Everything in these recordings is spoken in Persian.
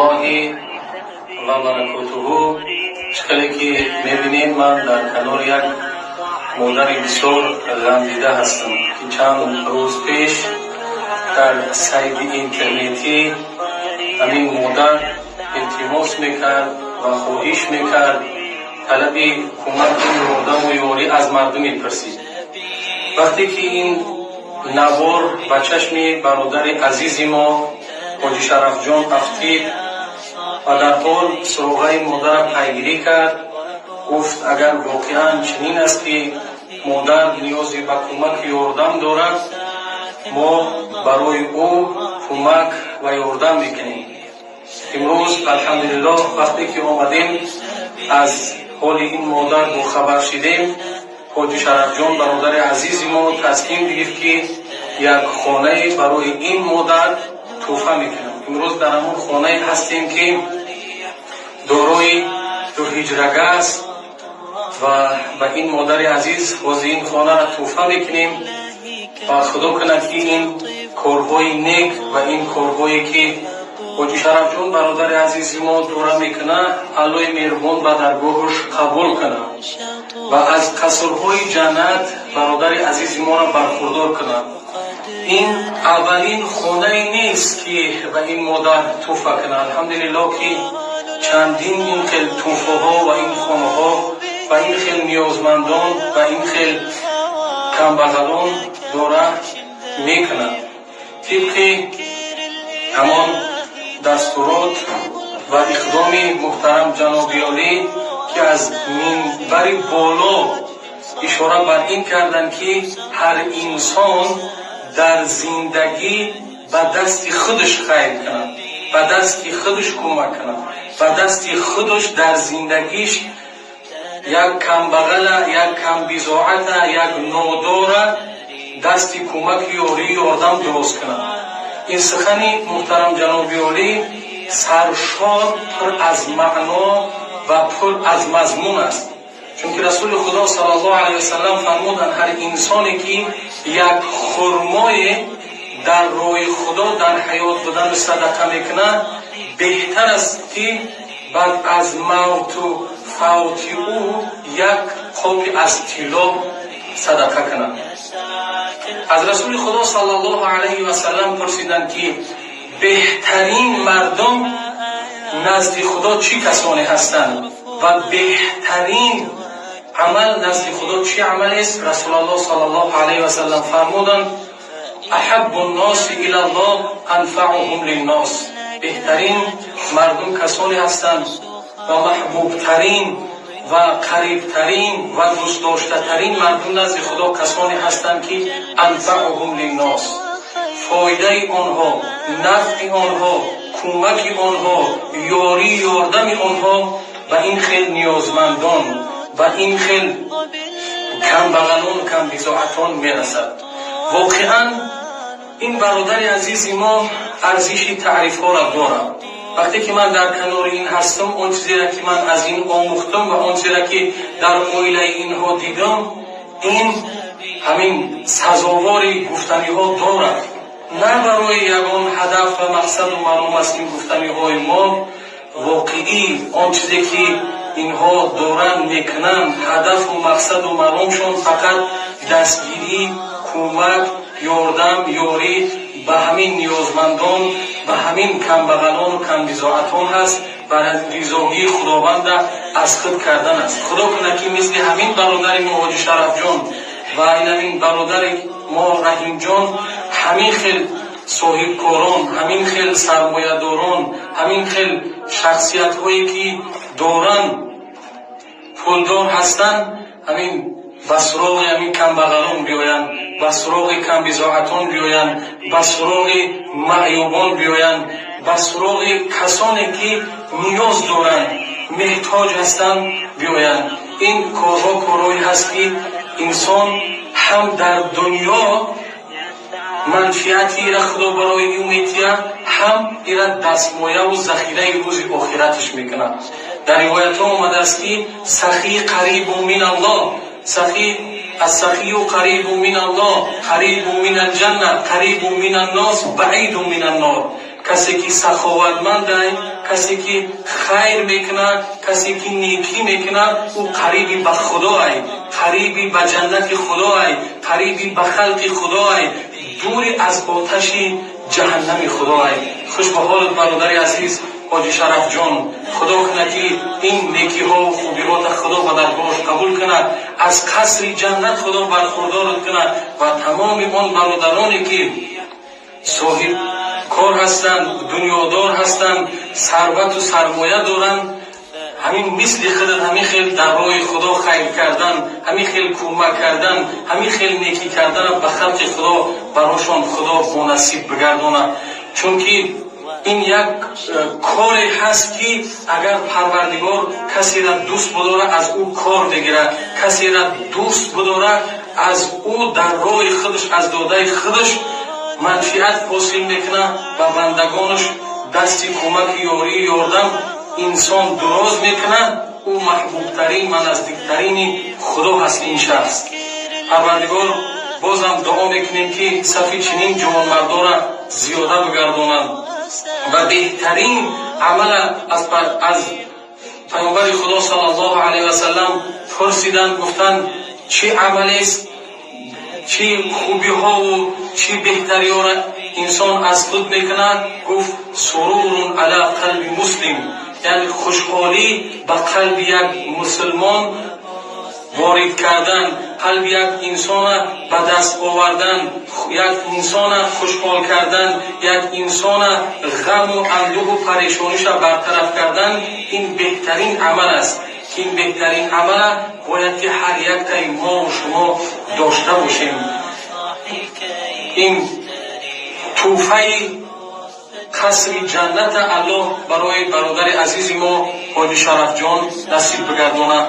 الله و برکاته. چقدر که میبینید من در کنار یک مادر بسیار غمدیده هستم که چند روز پیش در سایت اینترنتی همین مادر التماس میکرد و خواهش میکرد، طلب کمک یاردم و یاری از مردم میپرسید. وقتی که این نوار به چشم برادر عزیز ما حاجی شرف جان افتید و در حال سراغه مادر پیگیری کرد، گفت اگر واقعا چنین است که مادر نیازی به کمک یاردم دارد، ما برای او کمک و یاردم میکنیم. امروز الحمدلله وقتی که آمدیم از حال این مادر با خبر شدیم، حاجی شرف جان برادر عزیز ما تصمیم گرفت که یک خانه برای این مادر تحفه میکنم. امروز در همون خانه هستیم که دارای دو هجرگاه است و به این مادر عزیز باز این خانه را تحفه میکنیم و خدا کند که این کارهای نیک و این کارهایی که حاجی شرف جان برادر عزیز ما دوره میکنه الله مهربان به درگاهش قبول کنه و از قصرهای جنت برادر عزیز ما را برخوردار کنه. این اولین خانه نیست که به این مادر تحفه کنه. الحمدلله که چندین این خیل تحفه ها و این خانه ها و این خیل نیازمندان و این خیل کمبغلان دوره میکنه. طبق همان دستورات و اقدام محترم جناب عالی که از منبر بالا اشاره بر این کردن که هر انسان در زندگی به دست خودش خیر کنه، به دست خودش کمک کنه، به دست خودش در زندگیش یک کمبغل، یک کم بضاعت، یک نادار دست کمک یاری یاردم درست کنه. این سخن محترم جناب عالی سرشار پر از معنا و پر از مضمون است، چون که رسول خدا صلی الله علیه و سلم فرمودند هر انسانی که یک خرمای در راه خدا در حیات بدن صدقه میکنه بهتر است که بعد از موت و فوت او یک قاب از طلا صدقه کنه. از رسول خدا صلی الله علیه و سلم پرسیدند که بهترین مردم نزد خدا چی کسانی هستند و بهترین عمل نزد خدا چی عمل است؟ رسول الله صلی الله علیه و سلم فرمودند احب الناس الی الله انفعهم للناس. بهترین مردم کسانی هستند و محبوبترین و قریبترین و دوست داشته‌ترین مردم نزد خدا کسانی هستند که انفعهم للناس، فایده آنها، نفع آنها، کمک آنها، یاری یاردم آنها و این خیل نیازمندان و این خیل کمبغلان کم بضاعتان میرسد. واقعا این برادر عزیز ما ارزش تعریف ها را دارد. وقتی که من در کنار این هستم، اون چیزی را که من از این آموختم و اون چیزی را که در اویله اینها دیدم، این همین سزاواری گفتنی ها دارد. نه برای یگان هدف و مقصد و مرام است این گفتنی های ما، واقعی آن چیزی که اینها دارن میکنن هدف و مقصد و مرامشون فقط دستگیری، کمک، یاردم، یاری به همین نیازمندان و همین کمبغلان و کم بضاعتان هست و رضایی خداوند از خود کردن است. خدا کنه که مثل همین برادر ما حاجی شرف جان و همین برادر ما رحیم جان همین خیل صاحب کاران، همین خیل سرمایه داران، همین خیل شخصیت هایی که دارن پولدار هستن، همین بسراغ همین کمبغلان بیاین، بسراغ کم بضاعتان بیاین، بسراغ معیوبان بیاین، بسراغ کسانی که نیاز دارن، محتاج هستن بیاین. این کارها کارهایی هست که انسان هم در دنیا منفعتی را خدا برای او میتیه، هم ایرا دستمایه و ذخیره روز آخرتش میکنه. در روایت ها آمده است که سخی قریب من الله، السخی قریب من الله، قریب من الجنه، قریب من الناس، بعید من النار. کسی که سخاوتمند است، کسی که خیر میکنه، کسی که نیکی میکنه، او قریبی به خدا است، قریبی به جنت خدا است، قریبی به خلق خدا است، دوری از آتش جهنم خدا است. خوش به حال برادر عزیز حاجی شرف جان، خدا کنه که این نیکی ها و خوبی ها خدا به درگاهش قبول کنه، از قصر جنت خدا برخوردارت کنه و تمام آن برادرانی که صاحب کار هستند، دنیادار هستند، ثروت و سرمایه دارند، همین مثل خودت همین خیل در راه خدا خیر کردن، همین خیل کمک کردن، همین خیل نیکی کردن به خلق خدا براشان خدا مناسب بگردانه. چون که این یک کاری هست که اگر پروردگار کسی را دوست بداره از او کار بگیره، کسی را دوست بداره از او در راه خودش از داده خودش منفعت حاصل میکنه و بندگانش دستی کمک یاری یاردم انسان دراز میکنه. او محبوب ترین و نزدیکترین خدا هست این شخص. پروردگار بازم دعا میکنیم که صفی چنین جوانمردان را زیاده بگردانند و بهترین عمل از پیامبر خدا صلی الله علیه و سلم پرسیدند، گفتند چه عملی است، چه خوبی ها و چه بهتری ها را انسان از خود میکند؟ گفت سرور علی قلب مسلم، یعنی خوشحالی به قلب یک مسلمان وارد کردن، قلب یک انسان به دست آوردن، یک انسان خوشحال کردن، یک انسان غم و اندوه و پریشانیش را برطرف کردن. این بهترین عمل است که این بهترین عمل باید که هر یک تای ما و شما داشته باشیم. این توفه قصر جنت الله برای برادر عزیز ما حاجی شرف جان نصیب بگردانه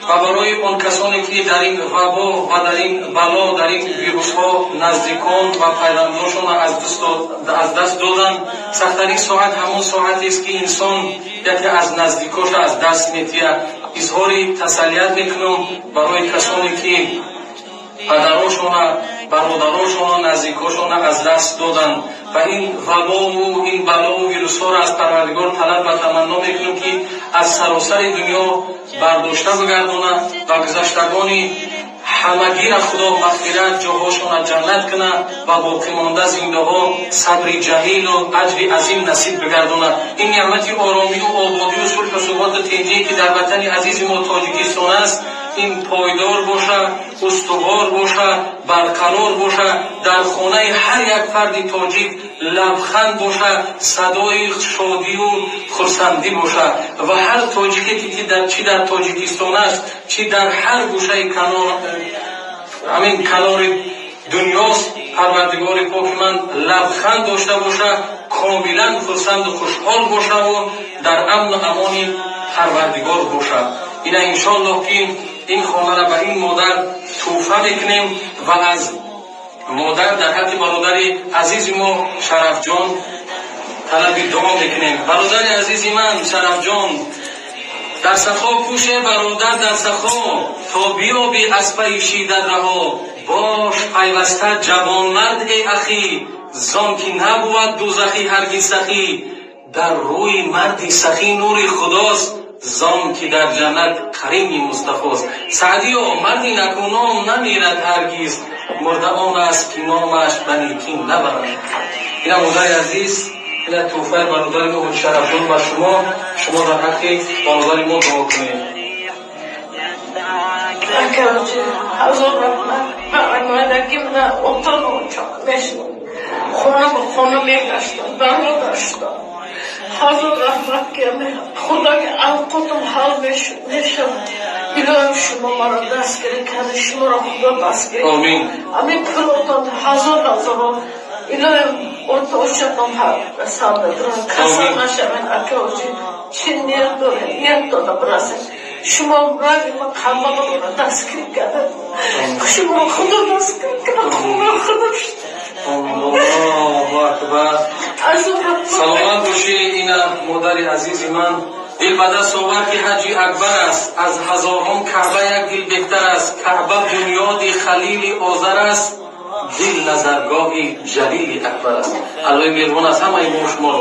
و برای آن کسانی که در این وبا و در این بلا، در این ویروس ها نزدیکان و پیونداشان از دست دادن. سخت‌ترین ساعت همون ساعتی است که انسان یکی از نزدیکاش از دست میتیه. اظهار تسلیت میکنم برای کسانی که پدراشان، برادراشان، نزدیکاشان از دست دادن و این وبا و این بلا و ویروس ها را از پروردگار طلب و تمنا میکنم که از سراسر دنیا برداشته بگردانه و گذشتگانی همگی را خدا مغفرت جاهاشان جنت کنه و باقی مانده زنده ها صبر جمیل و اجر عظیم نصیب بگردانه. این نعمت آرامی و آبادی و صلح و ثبات تنجی که در وطن عزیز ما تاجیکستان است، این پایدار باشه، استوار باشه، برقرار باشه، در خانه هر یک فرد تاجیک لبخند باشه، صدای شادی و خرسندی باشه و هر تاجیکی که چی در تاجیکستان است، چی در هر گوشه کنار دنیاست، پروردگار پاک من لبخند داشته باشه، کاملا خرسند و خوشحال باشه و در امن و امان پروردگار باشه. این انشاءالله که این خانه را به این مادر توفه میکنیم و از مادر در حق برادر عزیز ما شرف جان طلب دعا میکنیم. برادر عزیز من شرف جان، در سخا کوش برادر در سخا، تا بیابی از پیشی در رها، باش پیوسته جوان مرد ای اخی، زان که نبود دوزخی هرگز سخی، در روی مردی سخی نور خداست، زان که در جنت قرین مصطفی است. سعدی و مردی نکونام نمیرد هرگز، مرده آن است که نامش به نیکی نبرد. این مادر عزیز، این توفه برادر ما شرف جان و شما در حق برادر ما دعا کنید. خونه میگشتم، بنا داشتم. حضور رحمت کنه، خدای اوقاتم حال نشم. الهی شما مرا دستگیری کنه، شما را خدا دستگیری. آمین. امین پلوتان هزار الهی ارتوشتم حال ساده درم. کسان نشمن اکاوچی چی نیت داده برسه. شما رای ما خمال را دستگیری کنه. شما را خدا دستگیری کنه، خدا الله اکبر. سلامت باشی. این مادر عزیز من دل به دست آورد که حجی اکبر است، از هزاران کعبه یک دل بهتر است، کعبه بنیاد خلیل آذر است، دل نظرگاه جلیل اکبر است. الله مهربان از همه ما شما